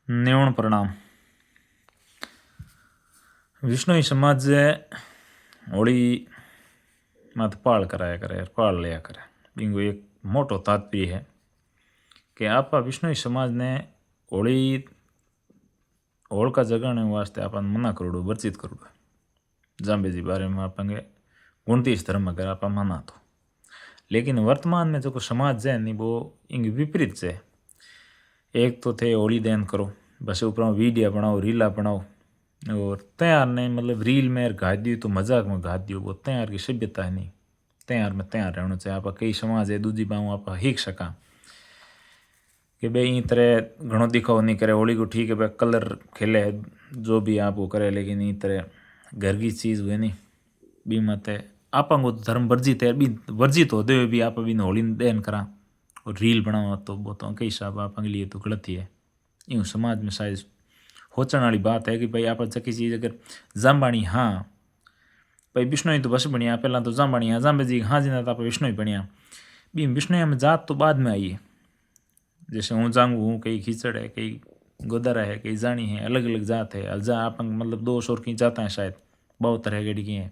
नेवण प्रणाम। विष्णोई समाज होली मत पाल कराया करे, पाल लिया करे। बिंगो एक मोटो तात्पर्य है कि आप विष्णोई समाज ने होली होलिका जगाने वास्ते अपन मना करोड़ो, वर्जित करोड़ो। जांबे जी बारे में आपंगे गुणतीस धर्म अगर आप माना तो, लेकिन वर्तमान में जो समाज है नहीं वो इंग विपरीत है। एक तो थे होली दैन करो, बस ऊपर वीडियो बनाओ, रीला बनाओ और तैयार ने मतलब रील में घात दियो तो मजाक में घात दियो। वो तैयार की सभ्यता है नहीं, तैयार में तैयार रहना चाहिए। आप कई समाज है दूजी बाहू आप हीक सका कि भाई इन तरह घणो दिखाओ नहीं करे होली को। ठीक है भाई कलर खेले जो भी आप वो करे, लेकिन इन तरह घर की चीज़ हुए नहीं बी मत आप धर्म वर्जित है। बी वर्जित होते हुए भी आप बिन होली दैन करा और रील बनाओ तो वो तो कई हिसाब आप लिए तो गलत ही है। यूँ समाज में शायद होचण वाली बात है कि भाई आप चकी चीज़ अगर जामबाणी हाँ भाई विष्णु तो बस बनिया, पहला तो जामबाणी हाँ जाम्बे जी हाँ जी ना तो आप विष्णु बनिया। बी विष्णु में जात तो बाद में आई है। जैसे हूँ जांगू हूँ, कई खींचड़ है, कई गोदरा है, कई जानी है, अलग अलग जात है। अलजा आप मतलब 200 की जाता है शायद, बहुत तरह गड़ी की हैं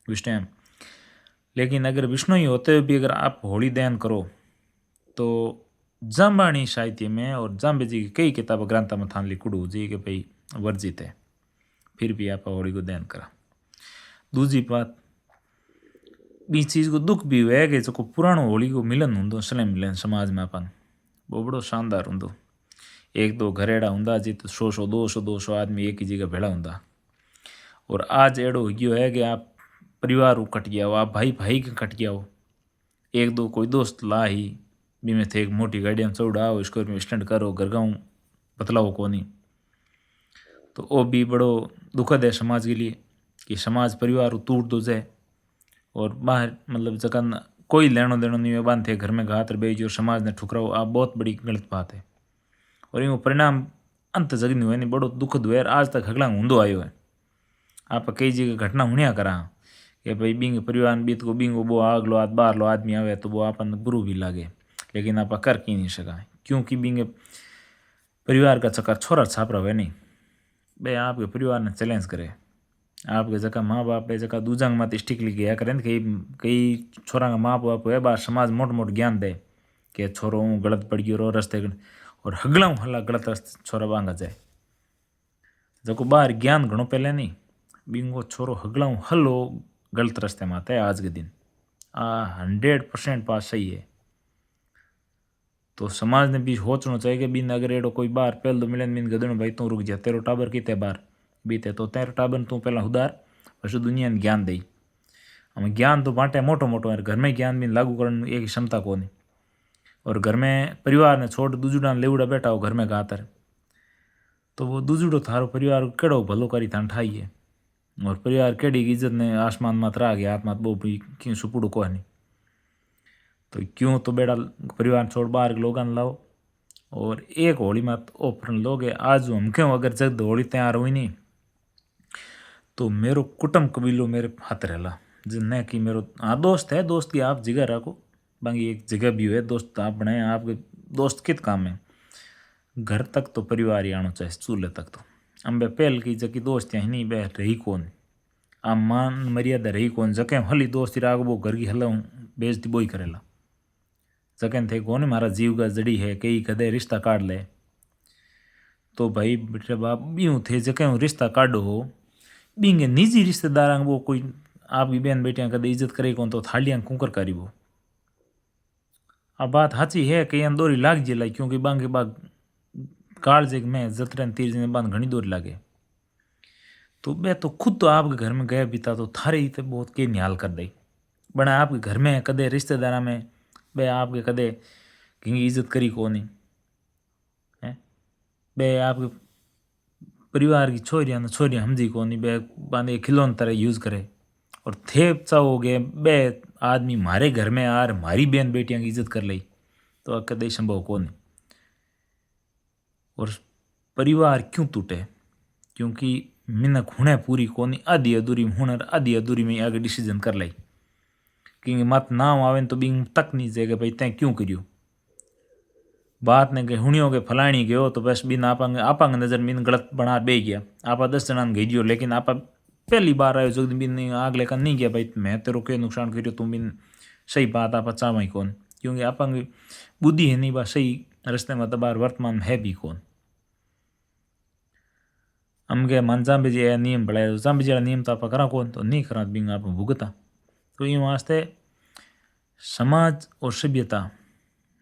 विष्णु में। लेकिन अगर विष्णु ही होते हुए भी अगर आप होली दैन करो तो जामबाणी साहित्य में और जाम्बे जी की कई किताब ग्रंथा में थान लिखुड़ू जी कि भाई वर्जित है, फिर भी आप होली को दैन करा। दूसरी बात बी चीज़ को दुख भी हुआ है कि जो पुरानो होली को मिलन होंदो सले मिलन समाज में अपन वो बड़ो शानदार होंदो। एक दो घरेड़ा होंदा जी तो 100 200 आदमी एक ही जगह भेड़ा होंदा। और आज एड़ो हो गयो है कि आप परिवार को कट गया हो, आप भाई भाई के कट गया हो। एक दो कोई दोस्त ला ही बी में थे एक मोटी गाड़ियाँ चौड़ाओ स्कॉर्पियो स्टैंड करो घर गाँव बतलाओ को नहीं, तो वो भी बड़ो दुखद है समाज के लिए कि समाज परिवार टूट दो जाए और बाहर मतलब जगह कोई लेनो देनो नहीं है बांध थे घर में घात बेच और समाज ने ठुकराओ। आप बहुत बड़ी गलत बात है और यूँ परिणाम अंत जग नहीं हुए नहीं बड़ो दुखद हुए। आज तक हगला ऊंधो आयो है। आप कई जगह घटना होनिया करा कि भाई बिंग परिवार बीत को बिंग वो आग लो बाहर लो आदमी आवे तो वो आपन बुरू भी लागे, लेकिन आप कर की नहीं सका क्योंकि बिंग परिवार का चक्कर छोरा छापरा हुए नहीं। भाई आपके परिवार ने चैलेंज करे, आपके जगह माँ बाप है जगह दूजंग मत स्टिकली गया करें कई कई छोरा का माँ बाप है बार समाज मोट मोट ज्ञान दे कि छोरो हूँ गलत पड़ गयो रो रस्ते और हगला हला गलत रस्ते छोरा बांगा जाए। जो बाहर ज्ञान घणो पहले नहीं बिंगो छोरो हगला हलो गलत रस्ते में आता है। आज के दिन 100% पास सही है। तो समाज ने भी सोचना चाहिए कि बिन अगर एडो कोई बार पहल तो मिले बिन गदन भाई तू रुक जा तेरो टाबर कितने बार बीते तो तेरो टाबर तू पहला उदार पशु दुनिया ने ज्ञान दई। हमें ज्ञान तो बांटे मोटो मोटो है, घर में ज्ञान भी लागू करने एक क्षमता को नहीं। और घर में परिवार ने छोड़ दूजुड़ा लेवड़ा बैठा हो घर में गातर तो वो दूजुड़ो थारो परिवार केड़ो भलो करी थान ठाई है और परिवार केड़ी इज्जत ने आसमान मात रह गया आत्मा वो भी क्यों सुपुड़ो को नहीं। तो क्यों तो बेड़ा परिवार छोड़ बाहर के लोग लाओ और एक होली मत ओपन लोग आज हम क्यों अगर जग होली तैयार हुई नहीं तो मेरो कुटुंब कबीलो मेरे हाथ रहला जिन्हें कि मेरो हाँ दोस्त है, दोस्त की आप जगह रखो बाकी एक जगह भी है दोस्त आप बनाए आपके दोस्त कित काम है। घर तक तो परिवार ही आना चाहिए चूल्हे तक तो अम्बे पहल की जबकि दोस्त यहाँ नहीं बह रही कौन आ मान मर्यादा रही कौन जके हली दोस्ती राग वो घर की हल बेजती बोई करेला जकें थे कौन मारा जीव का जड़ी है कई कदे रिश्ता काट ले तो भाई बेटे बाप यूँ थे जकें रिश्ता काटो हो बींगे निजी रिश्तेदार वो कोई आपकी बहन बेटियां कदे इज्जत करे कौन तो थालियां कुकर करी वो। अब बात साची है कई दोरी लाग जेला क्योंकि बांगे बाग काल जग में जतरन तीर ने बांध घनी दूर लागे तो बे तो खुद तो आपके घर में गए बीता तो थारे ही तो बहुत के निहाल कर दई बना आपके घर में कदे रिश्तेदारा में बे आपके कदे कहीं इज्जत करी को नहीं है। बे आपके परिवार की छोरियां हमजी को नहीं बे बांधे खिलौन तरह यूज़ करे और थे हो गए बे आदमी मारे घर में आर मारी बहन बेटियां की इज्जत कर ली तो कदे संभव को नहीं। और परिवार क्यों टूटे क्योंकि मिनक हुने पूरी को नहीं आधी अधूरी हुनर आधी अधूरी में आगे डिसीजन कर ली कि मत नाम आवे तो बिंग तक नहीं जाएगा भाई तैं क्यों करियो बात ने के हुणियों के फलाणी गयो तो बस बिन आपांगे नज़र बिन गलत बना बे गया। आपा 10 जना ने गई लेकिन आपा पहली बार आयो जो बिन आग लेकर नहीं गया भाई मैं तेरो के नुकसान करियो तुम बिन सही बात आपा चाहवाई कौन, क्योंकि आपांगी बुद्धि है नहीं बा सही रस्ते में दबार वर्तमान है भी कौन। हम के मन जाम जी नियम बढ़ाए जाम जी नियम तो आप करा कौन तो नहीं करा बिंग आप भुगता। तो इन वास्ते समाज और सभ्यता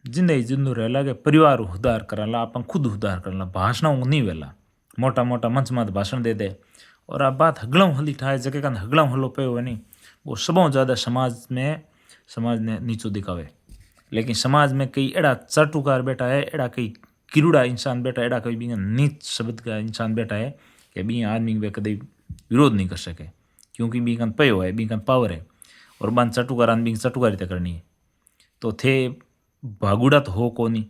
जिंदगी जिंदू रहला के परिवार उद्धार करला आप खुद उद्धार करला भाषणों नहीं वेला मोटा मोटा मंच मत भाषण दे दे और आप बात हगलों हली ठाए जगह का हगलों हलो पे हो नहीं वो सबों ज़्यादा समाज ने नीचो दिखावे। लेकिन समाज में कई एड़ा चटुकार बैठा है एड़ा कई किरुड़ा इंसान बैठा है एड़ा कई भी नीच शब्द का इंसान बैठा है कि बी आदमी वे कभी विरोध नहीं कर सके क्योंकि बी कन पयो है बी कन पावर है और बन चटुकार आदमी चटुकारिता करनी है। तो थे भागुड़ा तो हो कोनी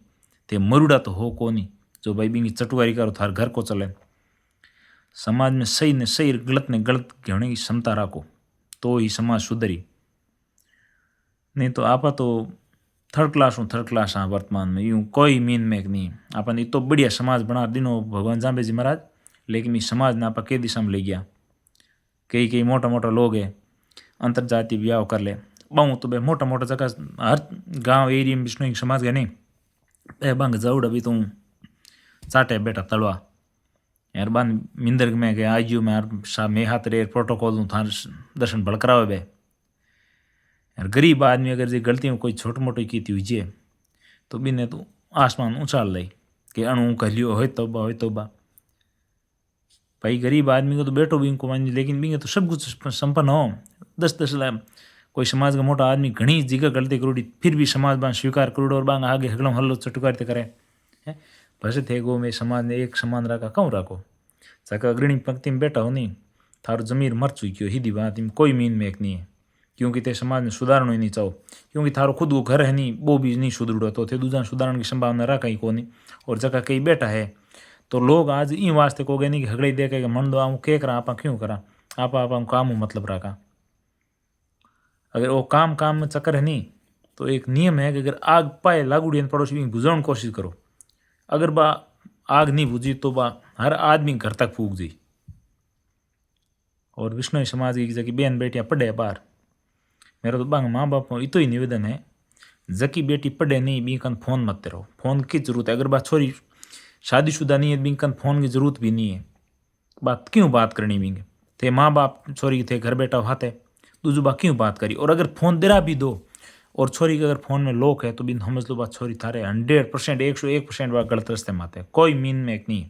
ते मरुड़ा तो हो कोनी जो भाई बिंगी चटुकारी करो थार घर को चले। समाज में सही ने सही गलत ने गलत कहने की क्षमता रखो तो ही समाज सुधरी, नहीं तो आपा तो थर्ड क्लास हाँ वर्तमान में यूँ कोई मीन मेक नहीं। अपन इतो बढ़िया समाज बना दिनो भगवान जाम्बे जी महाराज, लेकिन इस समाज ने आपा के दिशा में ले गया। कई मोटा मोटा लोग है अंतर जाति ब्याह कर ले बाऊ तो बे मोटा मोटा जगह हर गांव एरिया में विष्णु समाज गए नहीं ए बंग जाऊड़ अभी तू चाटे बेटा तलवा यार बान मिंदर में गए आज मैं सा में हाथ रे प्रोटोकॉल हूँ थार दर्शन भड़करावे बे यार गरीब आदमी अगर जी गलती में कोई छोटी मोटी की थी हुई तो बिने तो आसमान उछाल ली कि अणु कह लियो हो तोबा भाई गरीब आदमी को तो बैठो भी इनको मान लेकिन बिंगे तो सब कुछ संपन्न हो 10 लाख कोई समाज का मोटा आदमी घनी जगह गलती करोड़ी फिर भी समाज बांग स्वीकार करोड़ और बांग आगे हगलम हल्लो चटुकारित करे है भसे थे गो में समाज ने एक समान रखा क्यों रखो जाकर अग्रणी पंक्ति में बैठा हो नहीं थारो जमीर मर चुकी हो हिदी बात में कोई मीन में एक नहीं है क्योंकि ते समाज में सुधारणो ही नहीं चाहो क्योंकि थारो खुद वो घर है नहीं वो भी नहीं सुधरो तो थे दूसरा सुधारण की संभावना रखा ही को नहीं और जगह कहीं बैठा है तो लोग आज इन वास्ते को गए नहीं कि हगड़े देखे कि मन दो आऊँ के करा आप क्यों करा आप काम मतलब रखा। अगर वो काम में चक्कर है नहीं तो एक नियम है कि अगर आग पाए लागूड़ी पड़ोसी भी बुझाने कोशिश करो अगर बा आग नहीं बुझी तो बा हर आदमी घर तक फूक जी। और विष्णु समाज की जबकि बहन बेटियाँ पढ़े बाहर मेरा तो बांग माँ बाप इतो ही निवेदन है जकी बेटी पढ़े नहीं बीकन फोन मत रहो फोन की जरूरत है। अगर बात छोरी शादीशुदा नहीं है बीकन फोन की जरूरत भी नहीं है बात क्यों बात करनी बींगे थे माँ बाप छोरी थे घर बैठा हाथ है दूसरी बात क्यों बात करी। और अगर फोन देरा भी दो और छोरी के अगर फोन में लॉक है तो बिन समझ लो बात छोरी थारे 100% 101% बात गलत रास्ते में आते कोई मीन में एक नहीं।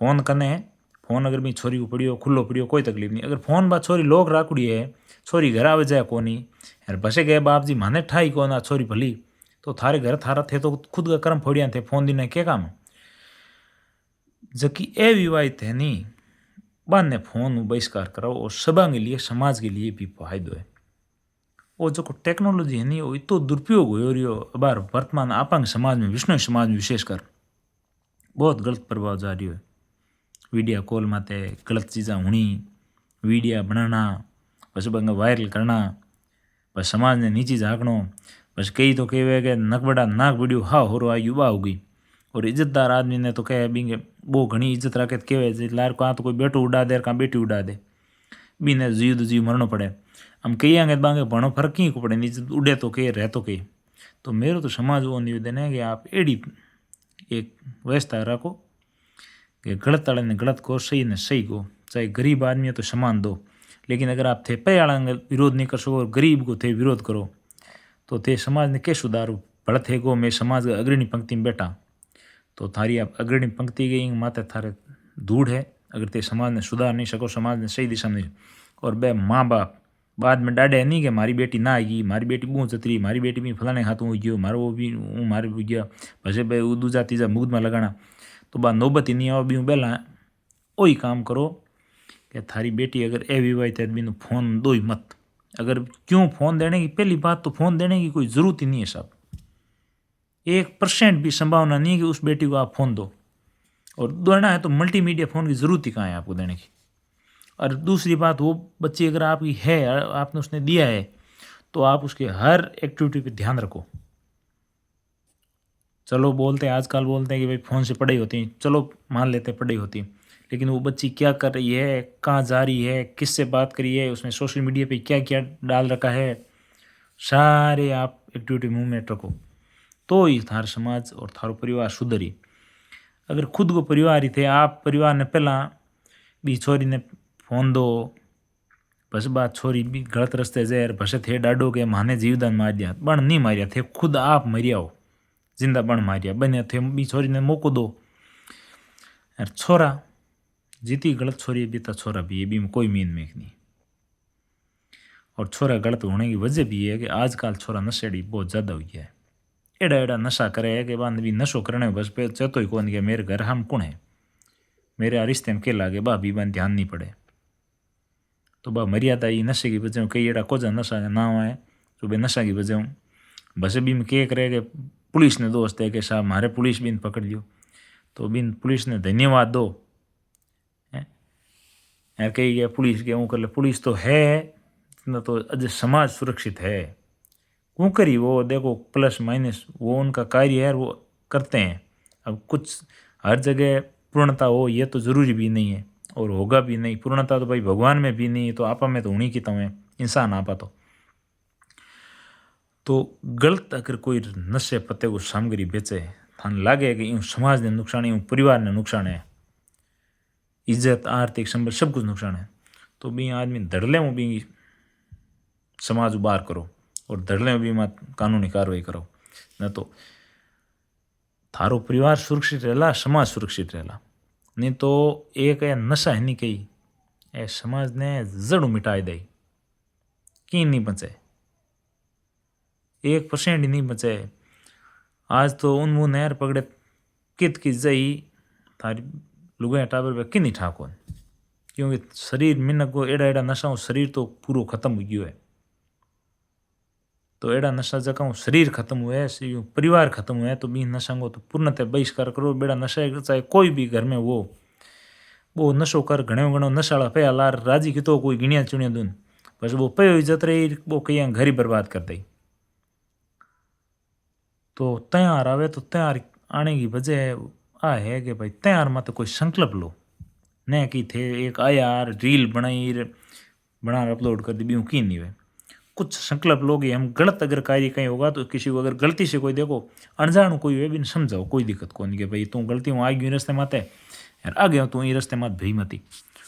फोन करने है फोन अगर भी छोरी को पड़ियो खुल्लो पड़ियो कोई तकलीफ नहीं। अगर फोन बात छोरी लॉक राखड़ी है छोरी घर आवे जाए कोनी यार बसे गए बाप जी माने ठाई को ना छोरी भली तो थारे घर थारा थे तो खुद का कर्म फोड़िया थे फोन दिन क्या काम जबकि ए विवाहित है नहीं बान ने फोन बहिष्कार कराओ और सभा के लिए समाज के लिए भी फायदो है। वो जो टेक्नोलॉजी है नहीं वो इतो दुरुपयोग हो रही बार वर्तमान आपांग समाज में विष्णु समाज में विशेषकर बहुत गलत प्रभाव जा रही है। वीडियो कॉल माते गलत चीज़ा होनी वीडियो बनाना बस बंगा वायरल करना बस समाज ने नीची झाँकनो बस कई तो कहे कि नक बड़ा नाक वीडियो हाँ हो रहा युवा होगी और इज्जतदार आदमी ने तो कहे बिंगे वो घनी इज्जत रखे तो कहे लार कहाँ तो कोई बेटो उड़ा दे कहाँ बेटी उड़ा दे बीने जीव तो जीव मरना पड़े हम कही आगे बांगे भणो फर्क ही को पड़े इज्जत उड़े तो कहे रह तो कहे। तो मेरा तो समाज वो निवेदन है कि आप एडी एक व्यवस्था रखो कि गलत वाले ने गलत को सही ने सही को चाहे गरीब आदमी है तो समान दो। लेकिन अगर आप थे पे वाला विरोध नहीं कर सको और गरीब को थे विरोध करो तो थे समाज ने क्या सुधारो भले थे गो मैं समाज अग्रणी पंक्ति में बैठा तो थारी आप अग्रणी पंक्ति गई माते थारे धूड़ है। अगर ते समाज ने सुधार नहीं सको समाज ने सही दिशा में और बे माँ बाप बाद में डाढ़े नहीं कि मारी बेटी ना आएगी मारी बेटी बूँ चतरी मारी बेटी भी फलाने हाथों हो गयो मारो वो भी हूँ मारे हो गया भसे बे दूजा तीजा मुग्ध में लगाना तो बात नौबत ही नहीं आओ भी बेला वही काम करो कि थारी बेटी अगर ए विवाहित है बिनु फोन दो ही मत। अगर क्यों फोन देने की पहली बात तो फोन देने की कोई ज़रूरत ही नहीं है साहब 1% भी संभावना नहीं है कि उस बेटी को आप फ़ोन दो और देना है तो मल्टीमीडिया फ़ोन की ज़रूरत ही कहाँ है आपको देने की। और दूसरी बात वो बच्ची अगर आपकी है आपने उसने दिया है तो आप उसके हर एक्टिविटी पे ध्यान रखो चलो बोलते हैं, आजकल बोलते हैं कि भाई फ़ोन से पढ़ाई होती है, चलो मान लेते हैं पढ़ाई होती है, लेकिन वो बच्ची क्या कर रही है, कहाँ जा रही है, किससे बात करी है, उसमें सोशल मीडिया पे क्या क्या डाल रखा है, सारे आप एक्टिविटी मुँह में रखो तो ही थार समाज और थारो परिवार सुधरी। अगर खुद को परिवार ही थे, आप परिवार ने पहला बी छोरी ने फोन दो, बस बात छोरी भी गलत रस्ते जाए, बस थे डाडो के माने जीवदान मार दिया, बण नहीं मारिया थे, खुद आप मरिया हो, जिंदा बण मारिया बने थे, बी छोरी ने मौको दो। यार छोरा जीती गलत छोरी बीता छोरा भी, ये भी कोई मीन मेक नहीं। और छोरा गलत होने की वजह भी है कि आजकल छोरा नशेड़ी बहुत ज़्यादा हुई है, एड़ा एड़ा नशा करे है कि बाद भी नशो करने बस पे चतो ही कौन कि मेरे घर हम कौन है, मेरे रिश्ते में के लागे बा भी बन ध्यान नहीं पड़े। तो बा मर्यादा ही नशे की वजह कई एड़ा कोजा नशा का नाम है तो बे नशा की वजह बस भी में के करे कि पुलिस ने दोस्त है कि साहब मारे पुलिस बिन पकड़ लियो, तो बिन पुलिस ने धन्यवाद दो यार, कही गया पुलिस के कर ले, पुलिस तो है न, तो अज समाज सुरक्षित है क्यों करी वो देखो प्लस माइनस वो उनका कार्य है, वो करते हैं। अब कुछ हर जगह पूर्णता हो ये तो ज़रूरी भी नहीं है और होगा भी नहीं, पूर्णता तो भाई भगवान में भी नहीं है, तो आपा में तो होनी की तमें इंसान आपा तो गलत अगर कोई नशे पत्ते को सामग्री बेचे, थाने लागे कि यूँ समाज ने नुकसान है, यूँ परिवार ने नुकसान है, इज्जत आर्थिक संबंध सब कुछ नुकसान है, तो भी आदमी धड़ले में भी समाज बाहर करो और धड़ले में भी मत कानूनी कार्रवाई करो, न तो थारो परिवार सुरक्षित रहेला, समाज सुरक्षित रहेला। नहीं तो एक नशा है नहीं कही ए समाज ने जड़ मिटाई दे, की नहीं बचे, 1% ही नहीं बचे। आज तो उन मुँह नहर पकड़े कित की जई थारी लुगाई टाबर पे कि नहीं ठाको, क्योंकि शरीर मिनक को एड़ा एड़ा नशा शरीर तो पूरा खत्म हो गयो है, तो एड़ा नशा जका शरीर खत्म हुए, परिवार खत्म हुए, तो बी नशा को तो पूर्णतः बहिष्कार करो। बेड़ा नशा चाहे कोई भी घर में वो नशो कर, घणो घणो नशाला पया लार राजी की तो कोई गिणिया चुनिया दून, बस वो पयो इज्जत रही, वो कहीं घर ही बर्बाद कर दई। तो तैयार आवे तो तैयार आने की वजह आ है कि भाई तैयार मत कोई संकल्प लो, न कि थे एक आया रील बनाई बना अपलोड कर दी भी की नहीं हुए, कुछ संकल्प लोगे। हम गलत अगर कार्य कहीं होगा तो किसी को अगर गलती से कोई देखो अनजान कोई हुए भी समझाओ, कोई दिक्कत कौन कि भाई तू गलती हूँ आ गई रस्ते माते यार, आ गया तू ये रस्ते मात भई मती,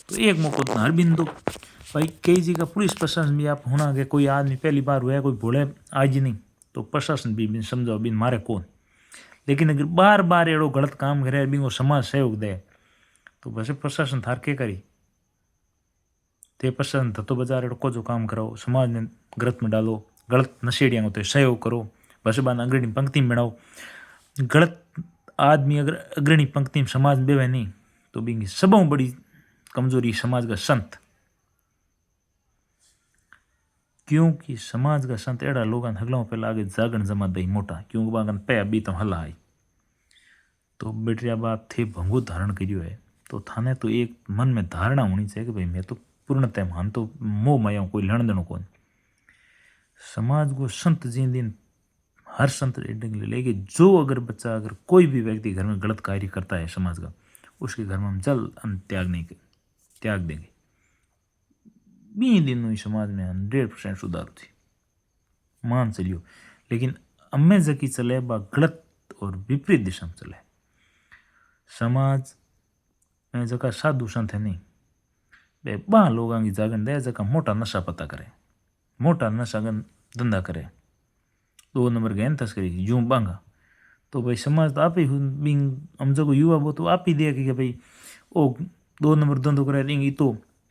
तो एक मौको तो हर बिंदु भाई कई जगह पुलिस प्रशासन भी आप होना कि कोई आदमी पहली बार हुआ है, कोई भोले आज ही नहीं, तो प्रशासन भी बिन समझाओ बिन मारे कौन। लेकिन अगर बार बार एड़ो गलत काम करे बिन वो समाज सहयोग दे तो बस प्रशासन थार के करी, ते प्रशासन धतो बाजार एड़ो को जो काम कराओ, समाज ने गलत में डालो, गलत नशेड़िया तो सहयोग करो, बस बान अग्रणी पंक्ति में बनाओ। गलत आदमी अगर अग्रणी पंक्ति में समाज में बेवे नहीं तो बिंगी सबों बड़ी कमजोरी समाज का संत, क्योंकि समाज का संत एड़ा लोग हगलों पहले आगे जागण जमा दई मोटा, क्योंकि बागन पे बी तम हला आई, तो बेटिया बाप थे भंगो धारण करियो है, तो थाने तो एक मन में धारणा होनी चाहिए कि भाई मैं तो पूर्णतः मान तो मोह माया कोई लण देनो कौन। समाज को संत जी दिन हर संत ले लेके जो अगर बच्चा अगर कोई भी व्यक्ति घर में गलत कार्य करता है समाज का, उसके घर में हम जल्द त्याग देंगे। 20 दिन हुई समाज में 100% सुधार थी, मान चलियो। लेकिन अम्मे जकी चले बा गलत और विपरीत दिशा में चले। समाज में जका साधु संत है नहीं बे बा लोगों की जागन दे जका मोटा नशा पता करे, मोटा नशा धंधा करे, 2 नंबर गहन तस्करी यूँ बांगा, तो भाई समाज तो आप ही हम जो युवा वो तो आप ही दे कि भाई ओ 2 नंबर धंधो करे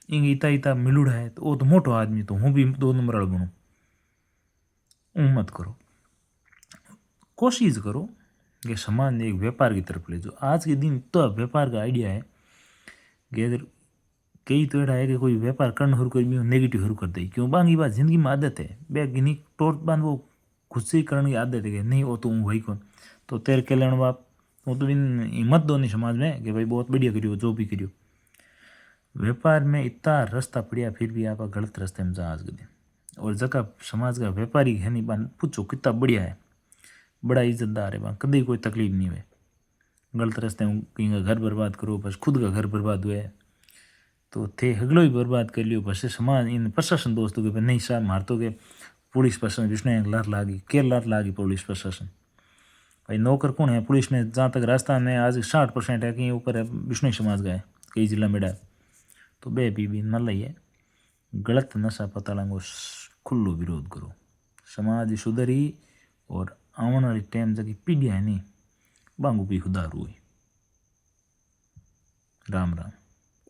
इंग इता इता मिलूड़ा है, तो वो तो मोटो आदमी तो हूँ भी 2 नंबर वाला बनूँ, मत करो। कोशिश करो कि समाज ने एक व्यापार की तरफ ले जाओ। आज के दिन तो व्यापार का आइडिया है कि अगर कई तो एड़ा है कि कोई व्यापार करना शुरू कर नेगेटिव शुरू कर दे, क्यों बांगी बात जिंदगी में आदत है बे गिनी टोर बांध वो खुद से ही करने की आदत है कि नहीं वो तो हूँ वही कौन, तो तेरे के लेने बाप वो तो इन हिम्मत दो नहीं समाज में कि भाई बहुत बढ़िया करियो जो भी करियो। व्यापार में इतना रास्ता पड़िया फिर भी आप गलत रास्ते में जा आज के दिन, और जगह समाज का व्यापारी है नहीं बान पूछो कितना बढ़िया है, बड़ा इज्जतदार है, वहाँ कभी कोई तकलीफ नहीं हुए। गलत रास्ते में कहीं का घर बर्बाद करो, बस खुद का घर बर्बाद हुए तो थे हगलो ही बर्बाद कर लियो। बस समाज इन प्रशासन दोस्तों के नहीं साहब मारतो के पुलिस प्रशासन विष्णु एक लात लागी के लात लागी पुलिस प्रशासन भाई नौकर कौन है पुलिस में। जहाँ तक राजस्थान में आज 60% है कि ऊपर है विष्णु समाज का है कई जिला में डाल तो बे भी न लइए गलत नशा पता लगो खुल्लो विरोध करो समाज सुधरी और आने वाली टाइम जगह पीढ़ियाँ है नहीं बांगू भी खुदारू हुई। राम राम।